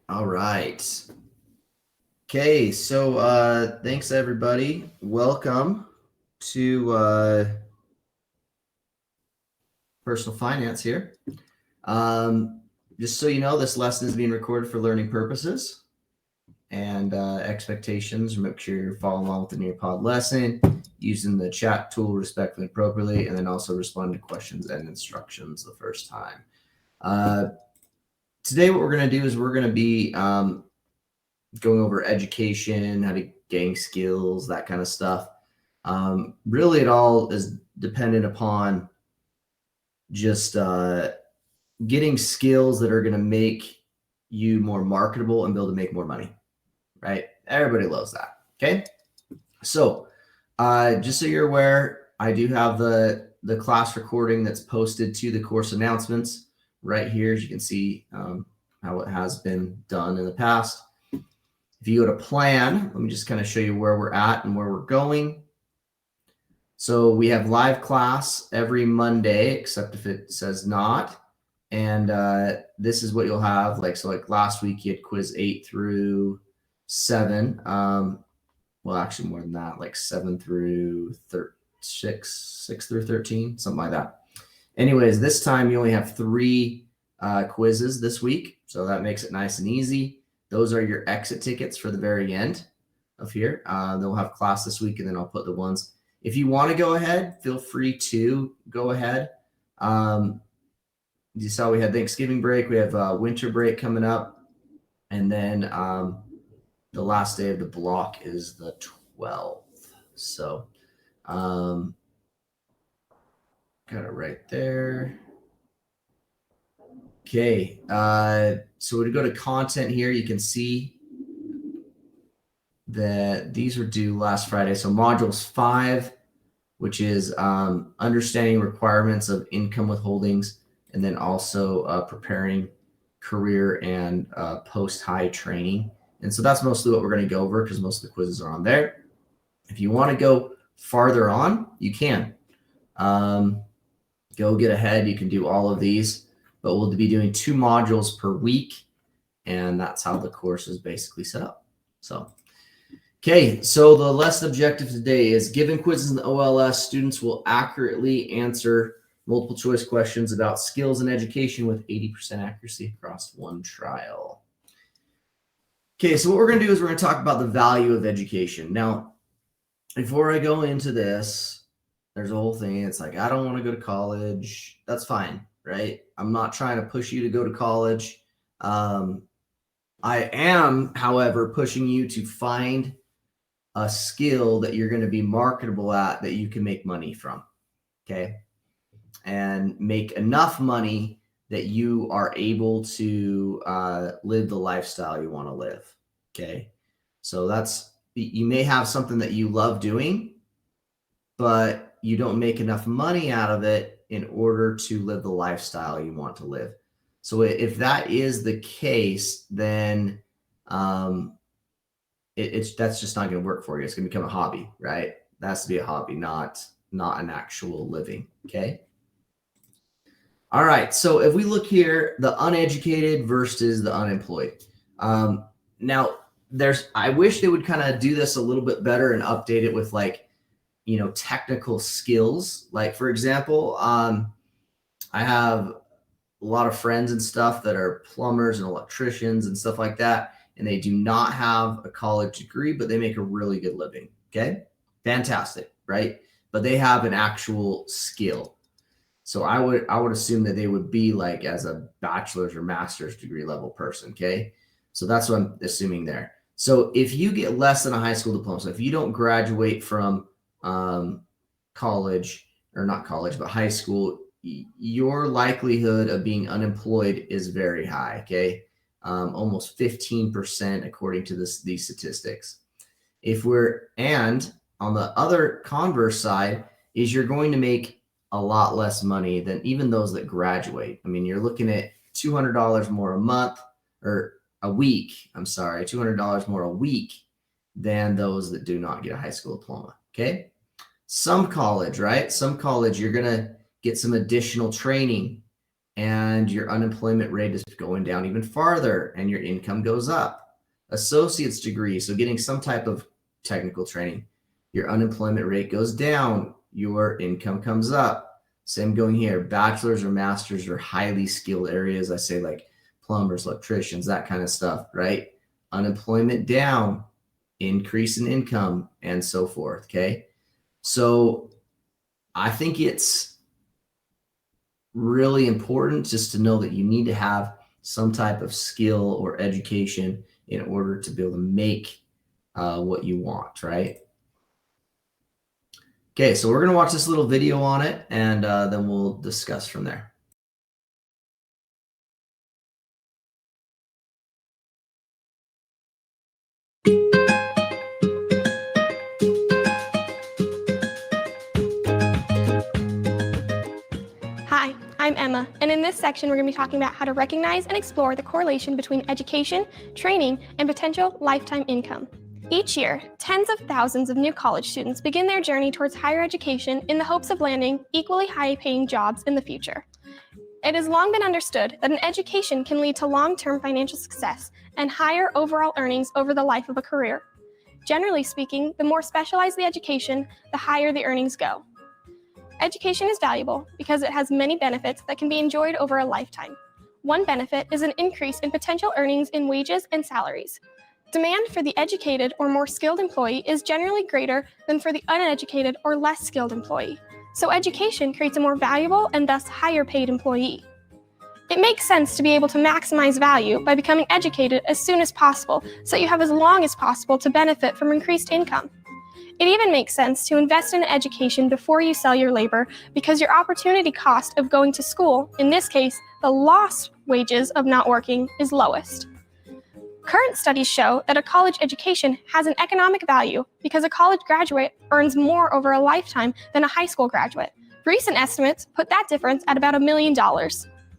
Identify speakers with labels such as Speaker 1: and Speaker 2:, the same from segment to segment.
Speaker 1: All right. Okay, so thanks everybody. Welcome to Personal Finance here. Just so you know, this lesson is being recorded for learning purposes and expectations. Make sure you're following along with the Nearpod lesson, using the chat tool respectfully and appropriately, and then also respond to questions and instructions the first time. Today, what we're going to do is we're going to be going over education, how to gain skills, that kind of stuff. Really, it all is dependent upon just getting skills that are going to make you more marketable and be able to make more money, right? Everybody loves that. Okay. So, just so you're aware, I do have the class recording that's posted to the course announcements right here, as you can see how it has been done in the past. If you go to plan, let me just kind of show you where we're at and where we're going. So we have live class every Monday, except if it says not. And this is what you'll have. Like last week, you had quiz 8 through 7. Well, actually more than that, like 7 through 6 through 13, something like that. Anyways, this time you only have 3 quizzes this week. So that makes it nice and easy. Those are your exit tickets for the very end of here. They'll have class this week, and then I'll put the ones. If you want to go ahead, feel free to go ahead. You saw we had Thanksgiving break. We have winter break coming up. And then the last day of the block is the 12th. So got it right there. Okay. So we go to content here. You can see that these were due last Friday. So modules 5, which is understanding requirements of income withholdings, and then also preparing career and post-high training. And so that's mostly what we're going to go over because most of the quizzes are on there. If you want to go farther on, you can. Go get ahead. You can do all of these, but we'll be doing 2 modules per week, and that's how the course is basically set up. So, okay, so the lesson objective today is given quizzes in the OLS, students will accurately answer multiple choice questions about skills and education with 80% accuracy across one trial. Okay, so what we're going to do is we're going to talk about the value of education. Now, before I go into this, there's a whole thing. It's like, I don't want to go to college. That's fine, right? I'm not trying to push you to go to college. I am, however, pushing you to find a skill that you're going to be marketable at that you can make money from, okay? And make enough money that you are able to live the lifestyle you want to live, okay? So you may have something that you love doing, but you don't make enough money out of it in order to live the lifestyle you want to live. So if that is the case, then that's just not going to work for you. It's going to become a hobby, right? That has to be a hobby, not an actual living. Okay. All right. So if we look here, the uneducated versus the unemployed. Now I wish they would kind of do this a little bit better and update it with technical skills. Like for example, I have a lot of friends and stuff that are plumbers and electricians and stuff like that, and they do not have a college degree, but they make a really good living. Okay, fantastic, right? But they have an actual skill. So I would assume that they would be like as a bachelor's or master's degree level person. Okay, so that's what I'm assuming there. So if you get less than a high school diploma, so if you don't graduate from college, or not college, but high school, your likelihood of being unemployed is very high. Okay, almost 15% according to these statistics. And on the other converse side is you're going to make a lot less money than even those that graduate. I mean, you're looking at $200 more a month, or a week. I'm sorry, $200 more a week than those that do not get a high school diploma. Okay. Some college, right? Some college, you're going to get some additional training and your unemployment rate is going down even farther, and your income goes up. Associate's degree, so getting some type of technical training, your unemployment rate goes down, your income comes up. Same going here. Bachelor's or master's are highly skilled areas. I say like plumbers, electricians, that kind of stuff, right? Unemployment down, increase in income, and so forth. Okay. So I think it's really important just to know that you need to have some type of skill or education in order to be able to make what you want, right? Okay, so we're going to watch this little video on it, and then we'll discuss from there.
Speaker 2: Hi, I'm Emma, and in this section we're going to be talking about how to recognize and explore the correlation between education, training, and potential lifetime income. Each year, tens of thousands of new college students begin their journey towards higher education in the hopes of landing equally high-paying jobs in the future. It has long been understood that an education can lead to long-term financial success and higher overall earnings over the life of a career. Generally speaking, the more specialized the education, the higher the earnings go. Education is valuable because it has many benefits that can be enjoyed over a lifetime. One benefit is an increase in potential earnings in wages and salaries. Demand for the educated or more skilled employee is generally greater than for the uneducated or less skilled employee. So education creates a more valuable and thus higher paid employee. It makes sense to be able to maximize value by becoming educated as soon as possible so you have as long as possible to benefit from increased income. It even makes sense to invest in education before you sell your labor because your opportunity cost of going to school, in this case, the lost wages of not working, is lowest. Current studies show that a college education has an economic value because a college graduate earns more over a lifetime than a high school graduate. Recent estimates put that difference at about $1 million.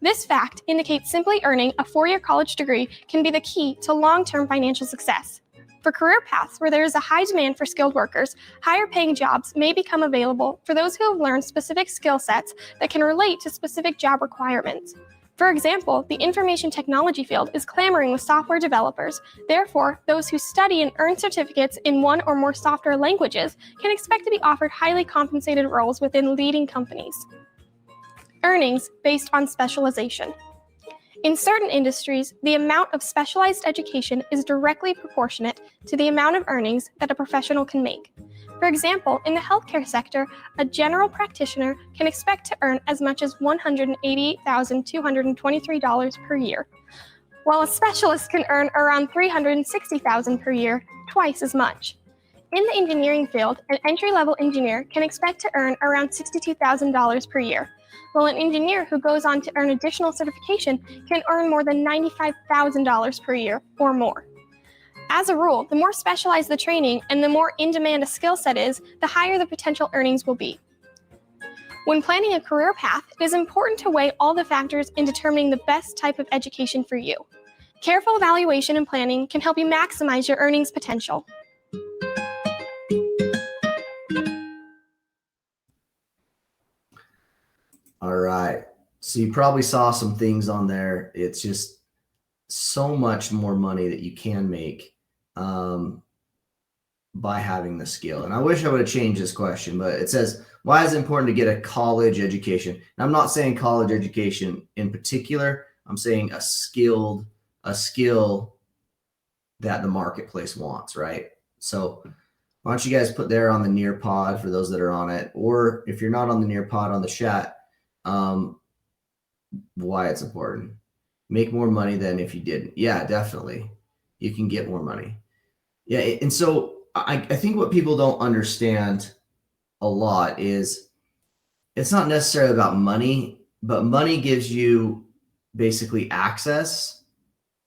Speaker 2: This fact indicates simply earning a 4-year college degree can be the key to long-term financial success. For career paths where there is a high demand for skilled workers, higher paying jobs may become available for those who have learned specific skill sets that can relate to specific job requirements. For example, the information technology field is clamoring with software developers. Therefore, those who study and earn certificates in one or more software languages can expect to be offered highly compensated roles within leading companies. Earnings based on specialization. In certain industries, the amount of specialized education is directly proportionate to the amount of earnings that a professional can make. For example, in the healthcare sector, a general practitioner can expect to earn as much as $188,223 per year, while a specialist can earn around $360,000 per year, twice as much. In the engineering field, an entry-level engineer can expect to earn around $62,000 per year, while an engineer who goes on to earn additional certification can earn more than $95,000 per year or more. As a rule, the more specialized the training and the more in demand a skill set is, the higher the potential earnings will be. When planning a career path, it is important to weigh all the factors in determining the best type of education for you. Careful evaluation and planning can help you maximize your earnings potential.
Speaker 1: All right. So you probably saw some things on there. It's just so much more money that you can make by having the skill. And I wish I would have changed this question, but it says, why is it important to get a college education? And I'm not saying college education in particular. I'm saying a skill that the marketplace wants, right? So why don't you guys put there on the Nearpod for those that are on it, or if you're not on the Nearpod, on the chat, why it's important. Make more money than if you didn't. Yeah, definitely. You can get more money. Yeah, and so I think what people don't understand a lot is it's not necessarily about money, but money gives you basically access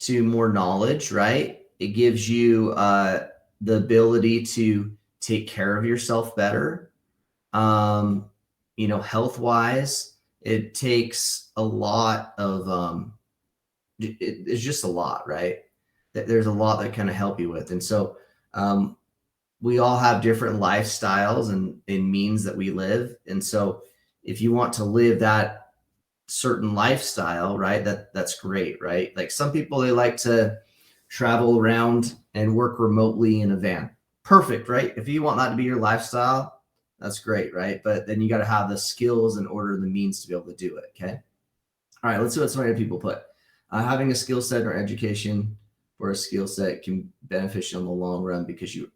Speaker 1: to more knowledge, right? It gives you the ability to take care of yourself better. Health-wise, it takes a lot of it's just a lot, right? There's a lot that kind of help you with. And so we all have different lifestyles and means that we live. And so if you want to live that certain lifestyle, right, that's great, right? Like some people, they like to travel around and work remotely in a van. Perfect, right? If you want that to be your lifestyle, that's great, right? But then you got to have the skills in order and the means to be able to do it, okay? All right, let's see what some other people put. Having a skill set or education or a skill set can be beneficial in the long run because you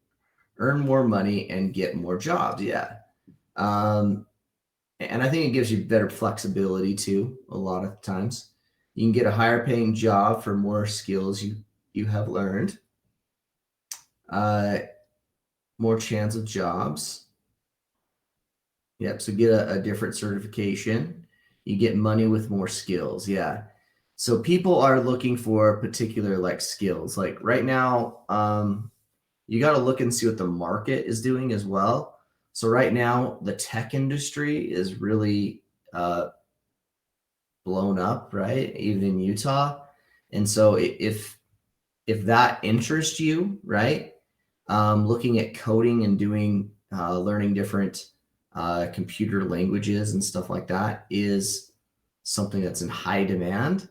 Speaker 1: earn more money and get more jobs. Yeah. And I think it gives you better flexibility too. A lot of times you can get a higher paying job for more skills you have learned. More chance of jobs. Yep. So get a different certification. You get money with more skills. Yeah. So people are looking for particular like skills. Like right now, you got to look and see what the market is doing as well. So right now, the tech industry is really blown up, right? Even in Utah. And so if that interests you, right, looking at coding and doing learning different computer languages and stuff like that is something that's in high demand.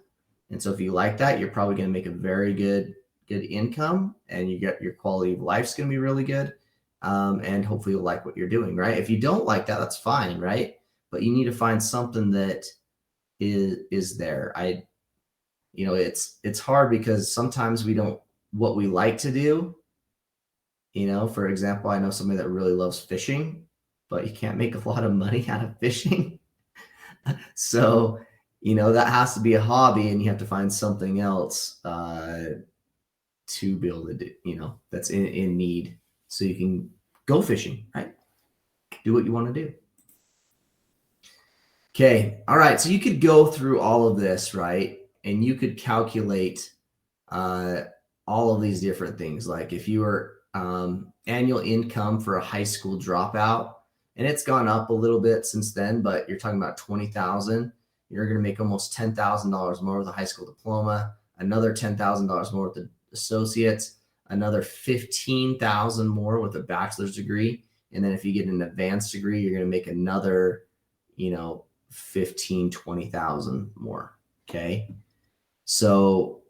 Speaker 1: And so if you like that, you're probably going to make a very good income, and you get your quality of life's going to be really good. And hopefully you'll like what you're doing, right? If you don't like that, that's fine, right? But you need to find something that is there. It's hard because sometimes we don't what we like to do. For example, I know somebody that really loves fishing, but you can't make a lot of money out of fishing. So, that has to be a hobby, and you have to find something else to be able to do, that's in need, so you can go fishing, right? Do what you want to do. Okay. All right. So you could go through all of this, right? And you could calculate all of these different things. Like if you were annual income for a high school dropout, and it's gone up a little bit since then, but you're talking about 20,000. You're going to make almost $10,000 more with a high school diploma, another $10,000 more with the associates, another 15,000 more with a bachelor's degree. And then if you get an advanced degree, you're going to make another, 15, 20,000 more. Okay. So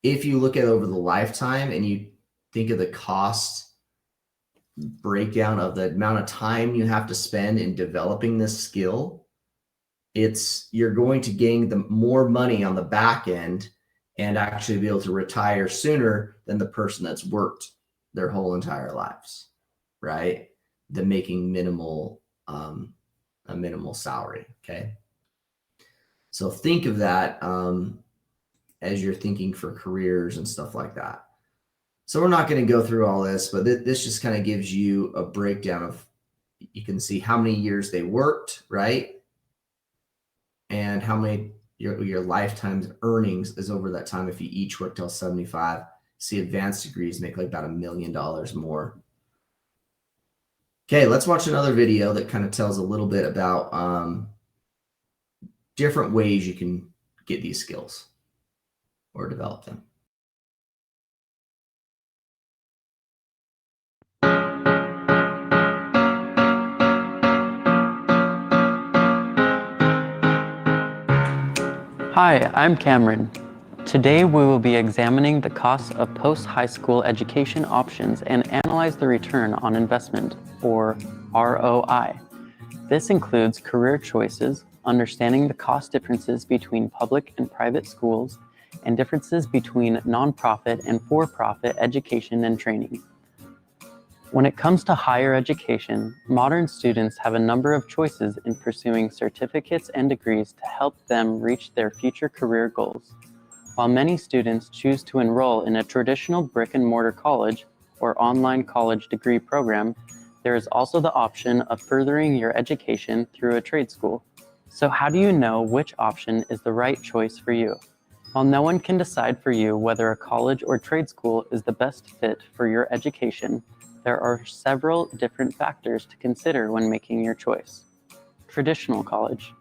Speaker 1: if you look at it over the lifetime and you think of the cost breakdown of the amount of time you have to spend in developing this skill, you're going to gain the more money on the back end and actually be able to retire sooner than the person that's worked their whole entire lives, right? Than making a minimal salary. Okay. So think of that as you're thinking for careers and stuff like that. So we're not going to go through all this, but this just kind of gives you a breakdown of, you can see how many years they worked, right? And how many your lifetime's earnings is over that time. If you each work till 75, see advanced degrees make like about $1 million more. Okay, let's watch another video that kind of tells a little bit about different ways you can get these skills or develop them.
Speaker 3: Hi, I'm Cameron. Today we will be examining the costs of post-high school education options and analyze the return on investment, or ROI. This includes career choices, understanding the cost differences between public and private schools, and differences between nonprofit and for-profit education and training. When it comes to higher education, modern students have a number of choices in pursuing certificates and degrees to help them reach their future career goals. While many students choose to enroll in a traditional brick-and-mortar college or online college degree program, there is also the option of furthering your education through a trade school. So how do you know which option is the right choice for you? While no one can decide for you whether a college or trade school is the best fit for your education, there are several different factors to consider when making your choice. Traditional college.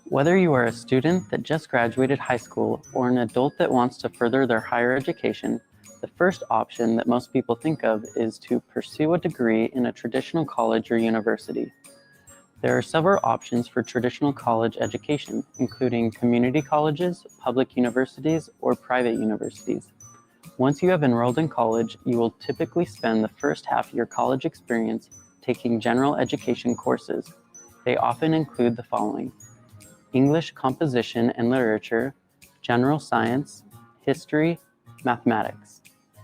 Speaker 3: Whether you are a student that just graduated high school or an adult that wants to further their higher education, the first option that most people think of is to pursue a degree in a traditional college or university. There are several options for traditional college education, including community colleges, public universities, or private universities. Once you have enrolled in college, you will typically spend the first half of your college experience taking general education courses. They often include the following: English composition and literature, general science, history, mathematics.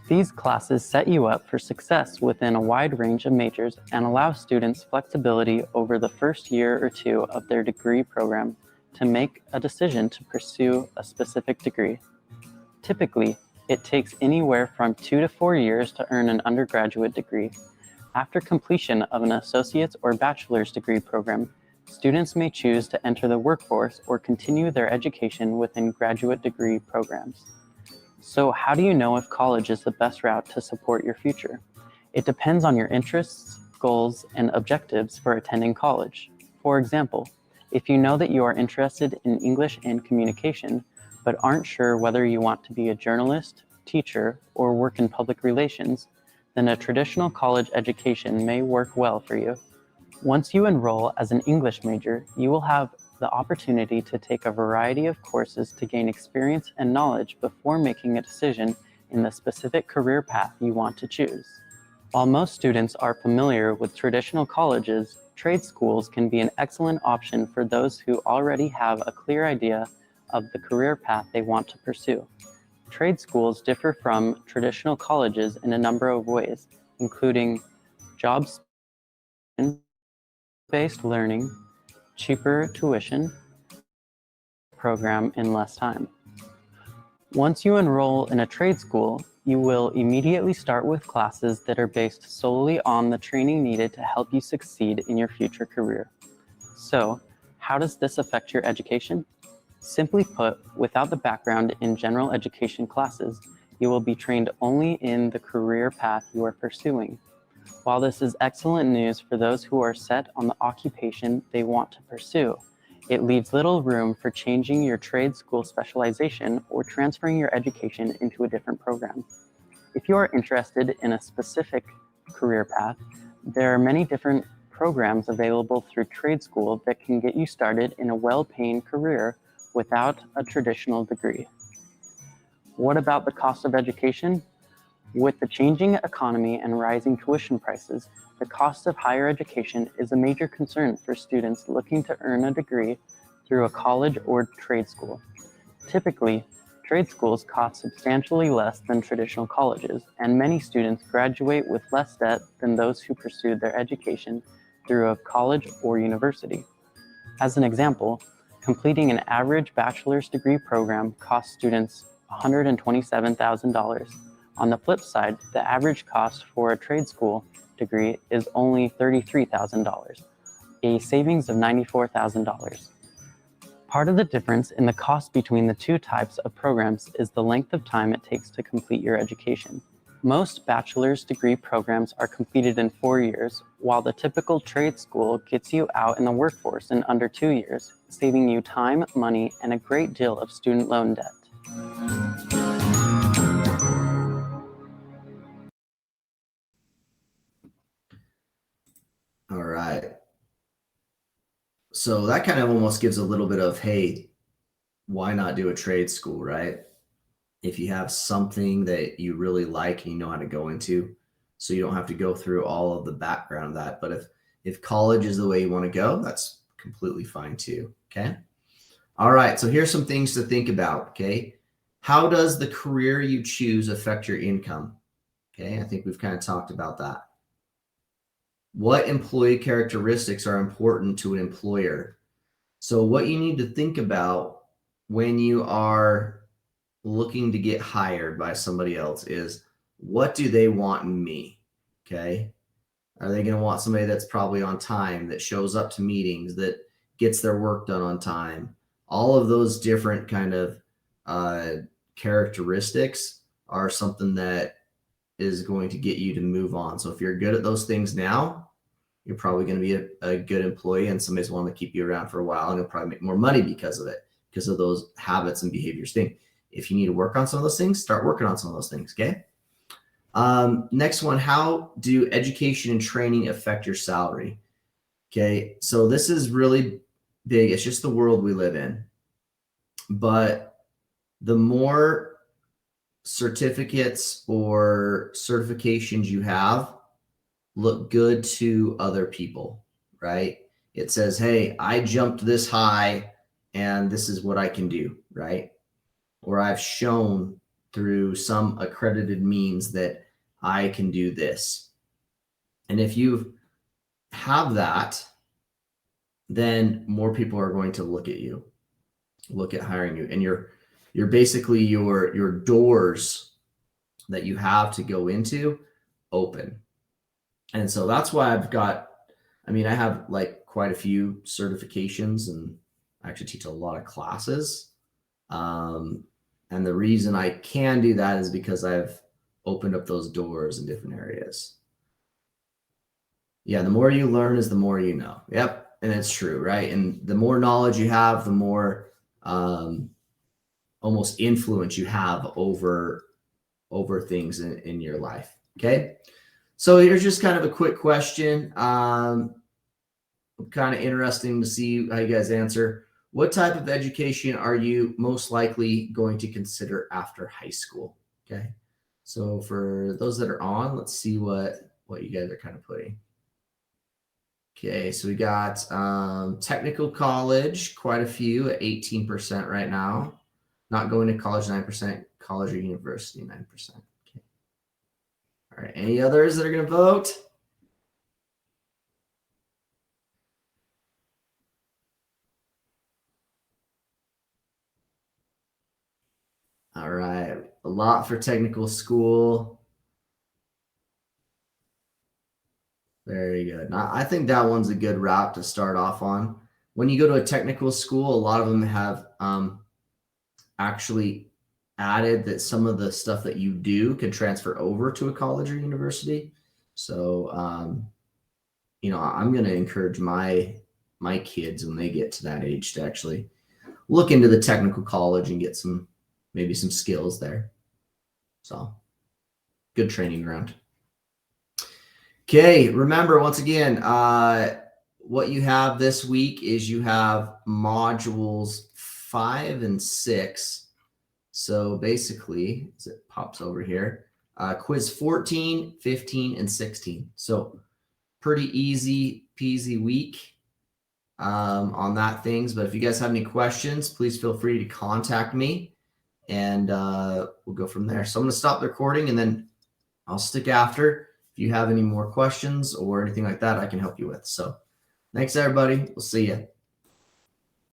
Speaker 3: These classes set you up for success within a wide range of majors and allow students flexibility over the first year or two of their degree program to make a decision to pursue a specific degree. Typically, it takes anywhere from 2 to 4 years to earn an undergraduate degree. After completion of an associate's or bachelor's degree program, students may choose to enter the workforce or continue their education within graduate degree programs. So how do you know if college is the best route to support your future? It depends on your interests, goals, and objectives for attending college. For example, if you know that you are interested in English and communication, but aren't sure whether you want to be a journalist, teacher, or work in public relations, then a traditional college education may work well for you. Once you enroll as an English major, you will have the opportunity to take a variety of courses to gain experience and knowledge before making a decision in the specific career path you want to choose. While most students are familiar with traditional colleges, trade schools can be an excellent option for those who already have a clear idea of the career path they want to pursue. Trade schools differ from traditional colleges in a number of ways, including job-based learning, cheaper tuition, program in less time. Once you enroll in a trade school, you will immediately start with classes that are based solely on the training needed to help you succeed in your future career. So, how does this affect your education? Simply put, without the background in general education classes, you will be trained only in the career path you are pursuing. While this is excellent news for those who are set on the occupation they want to pursue, it leaves little room for changing your trade school specialization or transferring your education into a different program. If you are interested in a specific career path, there are many different programs available through trade school that can get you started in a well-paying career without a traditional degree. What about the cost of education? With the changing economy and rising tuition prices, the cost of higher education is a major concern for students looking to earn a degree through a college or trade school. Typically, trade schools cost substantially less than traditional colleges, and many students graduate with less debt than those who pursued their education through a college or university. As an example, completing an average bachelor's degree program costs students $127,000. On the flip side, the average cost for a trade school degree is only $33,000, a savings of $94,000. Part of the difference in the cost between the two types of programs is the length of time it takes to complete your education. Most bachelor's degree programs are completed in 4 years, while the typical trade school gets you out in the workforce in under 2 years, saving you time, money, and a great deal of student loan debt.
Speaker 1: All right. So that kind of almost gives a little bit of, hey, why not do a trade school, right? If you have something that you really like and you know how to go into, so you don't have to go through all of the background of that. But if college is the way you want to go, that's completely fine too, okay? All right, so here's some things to think about, okay? How does the career you choose affect your income? Okay, I think we've kind of talked about that. What employee characteristics are important to an employer? So what you need to think about when you are looking to get hired by somebody else is, what do they want in me? Okay. Are they going to want somebody that's probably on time, that shows up to meetings, that gets their work done on time? All of those different kind of characteristics are something that is going to get you to move on. So if you're good at those things now, you're probably going to be a good employee, and somebody's wanting to keep you around for a while, and you'll probably make more money because of it, because of those habits and behaviors thing. If you need to work on some of those things, start working on some of those things, okay? Next one, how do education and training affect your salary? Okay, so this is really big. It's just the world we live in. But the more certificates or certifications you have look good to other people, right? It says, hey, I jumped this high and this is what I can do, right? Or I've shown through some accredited means that I can do this. And if you have that, then more people are going to look at you, look at hiring you. And you're basically your doors that you have to go into open. And so that's why I have like quite a few certifications and I actually teach a lot of classes. And the reason I can do that is because I've opened up those doors in different areas. Yeah, the more you learn is the more you know. Yep. And it's true, right? And the more knowledge you have, the more almost influence you have over things in your life. Okay. So here's just kind of a quick question. Kind of interesting to see how you guys answer. What type of education are you most likely going to consider after high school? Okay. So for those that are on, let's see what you guys are kind of putting. Okay, so we got technical college, quite a few at 18% right now. Not going to college, 9%. College or university, 9%. Okay. All right, any others that are going to vote? All right, a lot for technical school. Very good. Now, I think that one's a good route to start off on. When you go to a technical school, a lot of them have actually added that some of the stuff that you do can transfer over to a college or university. So, I'm going to encourage my kids when they get to that age to actually look into the technical college and get maybe some skills there. So, good training ground. Okay, remember once again, what you have this week is you have modules 5 and 6. So basically, as it pops over here, quiz 14, 15, and 16. So pretty easy peasy week on that things. But if you guys have any questions, please feel free to contact me and we'll go from there. So I'm going to stop the recording and then I'll stick after. If you have any more questions or anything like that, I can help you with. So thanks, everybody. We'll see you.